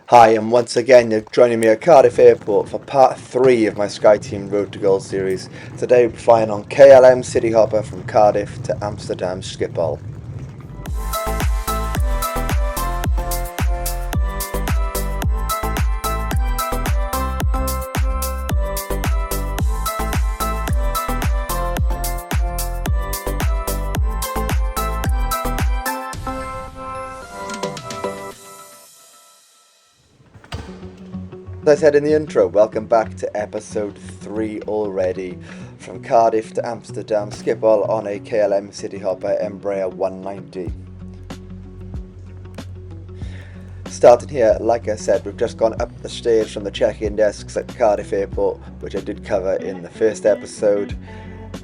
Hi, and once again you're joining me at Cardiff Airport for part 3 of my SkyTeam Road to Gold series. Today we're flying on KLM Cityhopper from Cardiff to Amsterdam Schiphol. As I said in the intro, welcome back to episode 3 already. From Cardiff to Amsterdam Schiphol on a KLM Cityhopper Embrear 190. Starting here, like I said, we've just gone up the stairs from the check-in desks at Cardiff Airport, which I did cover in the first episode.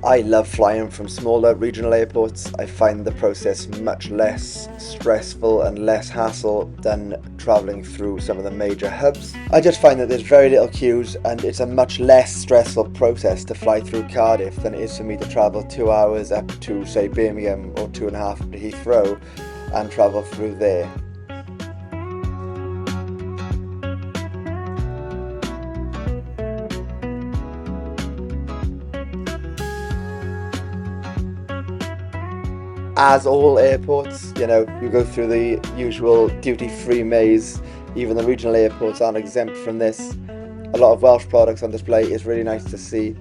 I love flying from smaller regional airports. I find the process much less stressful and less hassle than travelling through some of the major hubs. I just find that there's very little queues and it's a much less stressful process to fly through Cardiff than it is for me to travel 2 hours up to, say, Birmingham or 2.5 to Heathrow and travel through there. As all airports, you go through the usual duty-free maze. Even the regional airports aren't exempt from this. A lot of Welsh products on display is really nice to see.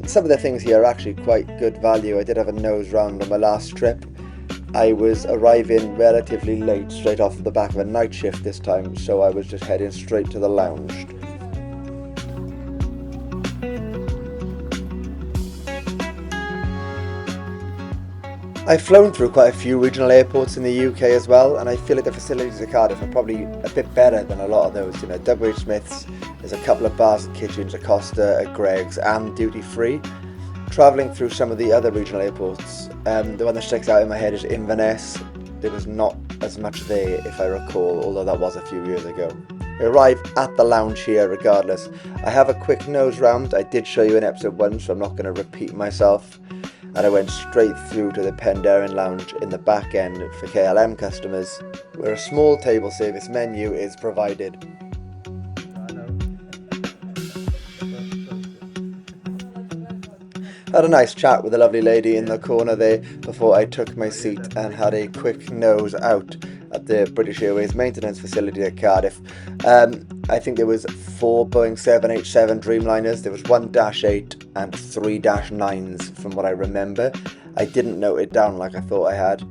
Some of the things here are actually quite good value. I did have a nose round on my last trip. I was arriving relatively late, straight off the back of a night shift this time, so I was just heading straight to the lounge. I've flown through quite a few regional airports in the UK as well, and I feel like the facilities at Cardiff are probably a bit better than a lot of those. WH Smith's, there's a couple of bars and kitchens, a Costa, a Greg's, and duty free. Travelling through some of the other regional airports, the one that sticks out in my head is Inverness. There was not as much there, if I recall, although that was a few years ago. We arrive at the lounge here regardless. I have a quick nose round. I did show you in episode 1, so I'm not going to repeat myself. And I went straight through to the Penderyn lounge in the back end for KLM customers, where a small table service menu is provided. Had a nice chat with a lovely lady in the corner there before I took my seat and had a quick nose out at the British Airways maintenance facility at Cardiff. I think there was 4 Boeing 787 Dreamliners. There was 1 -8 and 3 -9s from what I remember. I didn't note it down like I thought I had.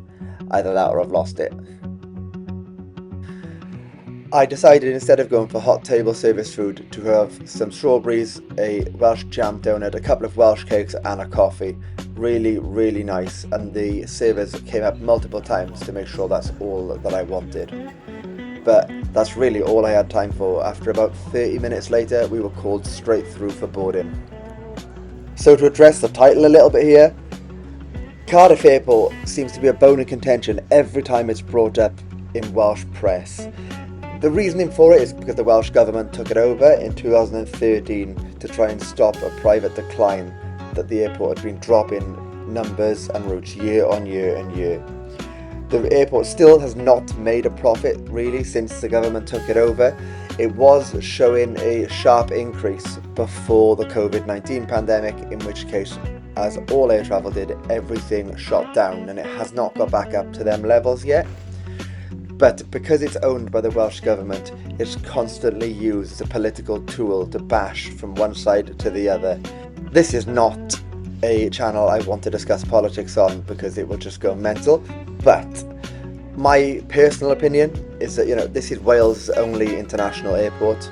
Either that or I've lost it. I decided, instead of going for hot table service food, to have some strawberries, a Welsh jam donut, a couple of Welsh cakes and a coffee. Really, really nice, and the servers came up multiple times to make sure that's all that I wanted. But that's really all I had time for. After about 30 minutes later, we were called straight through for boarding. So to address the title a little bit here, Cardiff Airport seems to be a bone of contention every time it's brought up in Welsh press. The reasoning for it is because the Welsh Government took it over in 2013 to try and stop a private decline that the airport had been dropping numbers and routes year on year and year. The airport still has not made a profit really since the government took it over. It was showing a sharp increase before the COVID-19 pandemic, in which case, as all air travel did, everything shot down and it has not got back up to them levels yet. But because it's owned by the Welsh Government, it's constantly used as a political tool to bash from one side to the other. This is not a channel I want to discuss politics on because it will just go mental, but my personal opinion is that, this is Wales' only international airport.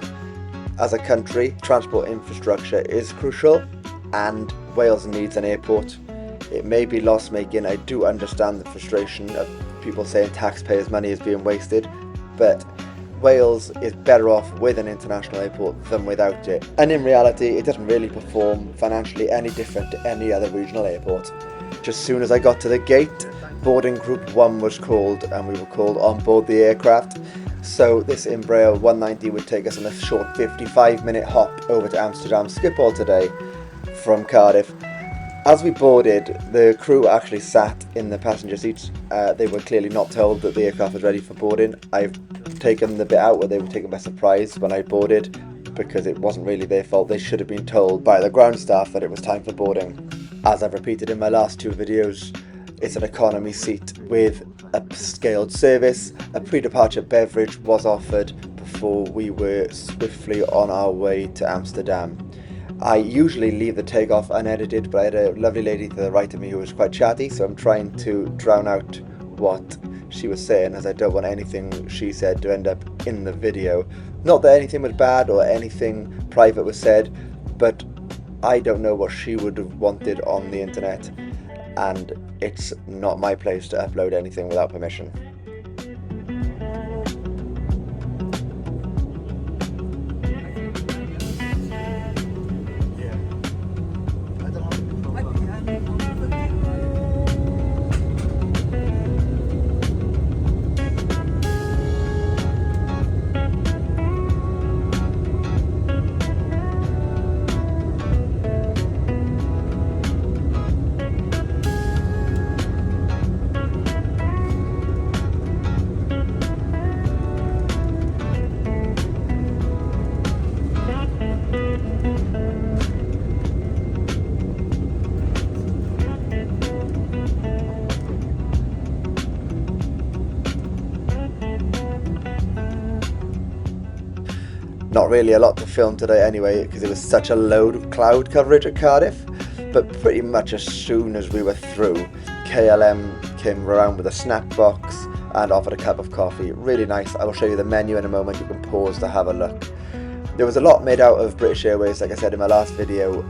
As a country, transport infrastructure is crucial and Wales needs an airport. It may be loss-making. I do understand the frustration of people saying taxpayers' money is being wasted, but Wales is better off with an international airport than without it. And in reality, it doesn't really perform financially any different to any other regional airport. Just as soon as I got to the gate, boarding group 1 was called and we were called on board the aircraft. So this Embraer 190 would take us on a short 55-minute hop over to Amsterdam Schiphol today from Cardiff. As we boarded, the crew actually sat in the passenger seats. They were clearly not told that the aircraft was ready for boarding. I've taken the bit out where they were taken by surprise when I boarded, because it wasn't really their fault. They should have been told by the ground staff that it was time for boarding. As I've repeated in my last 2 videos, it's an economy seat with a scaled service. A pre-departure beverage was offered before we were swiftly on our way to Amsterdam. I usually leave the takeoff unedited, but I had a lovely lady to the right of me who was quite chatty, so I'm trying to drown out what she was saying, as I don't want anything she said to end up in the video. Not that anything was bad or anything private was said, but I don't know what she would have wanted on the internet, and it's not my place to upload anything without permission. Not really a lot to film today anyway, because it was such a load of cloud coverage at Cardiff, but pretty much as soon as we were through, KLM came around with a snack box and offered a cup of coffee. Really nice. I will show you the menu in a moment. You can pause to have a look. There was a lot made out of British Airways, like I said in my last video,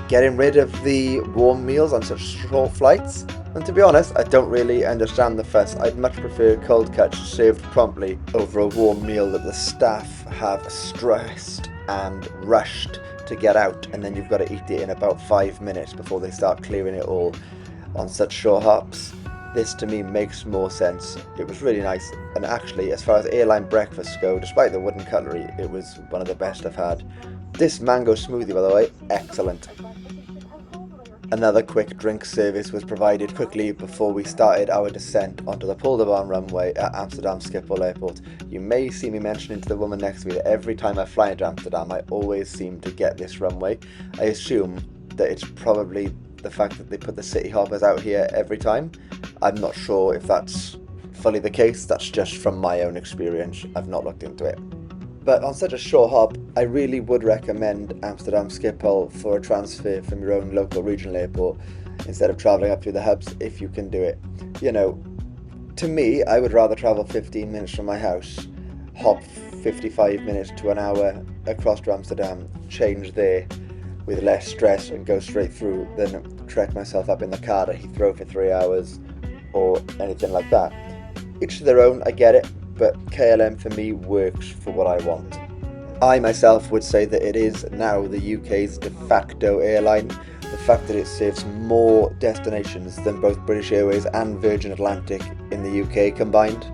getting rid of the warm meals on such short flights. And to be honest, I don't really understand the fuss. I'd much prefer cold cuts served promptly over a warm meal that the staff have stressed and rushed to get out, and then you've got to eat it in about 5 minutes before they start clearing it all on such short hops. This to me makes more sense. It was really nice, and actually, as far as airline breakfasts go, despite the wooden cutlery, it was one of the best I've had. This mango smoothie, by the way, excellent. Another quick drink service was provided quickly before we started our descent onto the Polderbaan runway at Amsterdam Schiphol Airport. You may see me mentioning to the woman next to me that every time I fly into Amsterdam I always seem to get this runway. I assume that it's probably the fact that they put the Cityhoppers out here every time. I'm not sure if that's fully the case, that's just from my own experience. I've not looked into it. But on such a short hop, I really would recommend Amsterdam Schiphol for a transfer from your own local regional airport instead of travelling up through the hubs if you can do it. You know, to me, I would rather travel 15 minutes from my house, hop 55 minutes to an hour across to Amsterdam, change there with less stress and go straight through than trek myself up in the car to Heathrow for 3 hours or anything like that. Each to their own, I get it. But KLM for me works for what I want. I myself would say that it is now the UK's de facto airline. The fact that it serves more destinations than both British Airways and Virgin Atlantic in the UK combined.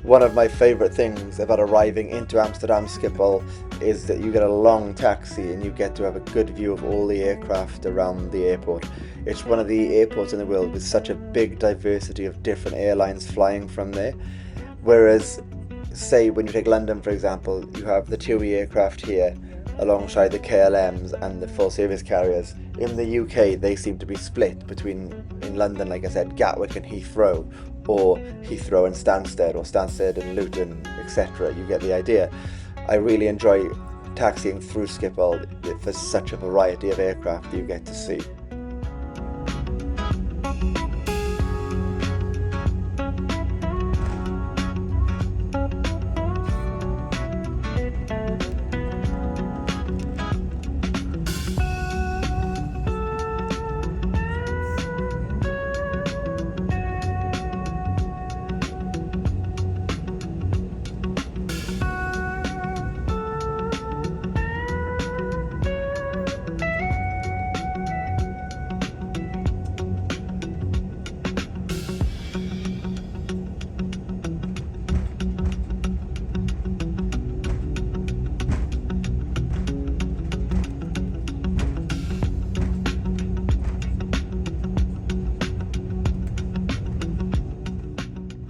One of my favourite things about arriving into Amsterdam Schiphol is that you get a long taxi and you get to have a good view of all the aircraft around the airport. It's one of the airports in the world with such a big diversity of different airlines flying from there. Whereas, say when you take London for example, you have the TUI aircraft here alongside the KLMs and the full service carriers. In the UK they seem to be split between, in London like I said, Gatwick and Heathrow, or Heathrow and Stansted, or Stansted and Luton, etc. You get the idea. I really enjoy taxiing through Schiphol for such a variety of aircraft that you get to see.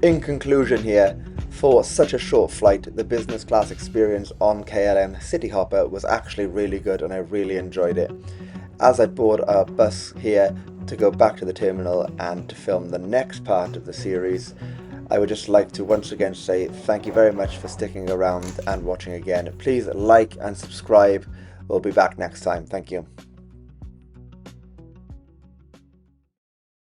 In conclusion here, for such a short flight, the business class experience on KLM Cityhopper was actually really good and I really enjoyed it. As I board a bus here to go back to the terminal and to film the next part of the series, I would just like to once again say thank you very much for sticking around and watching again. Please like and subscribe. We'll be back next time. Thank you.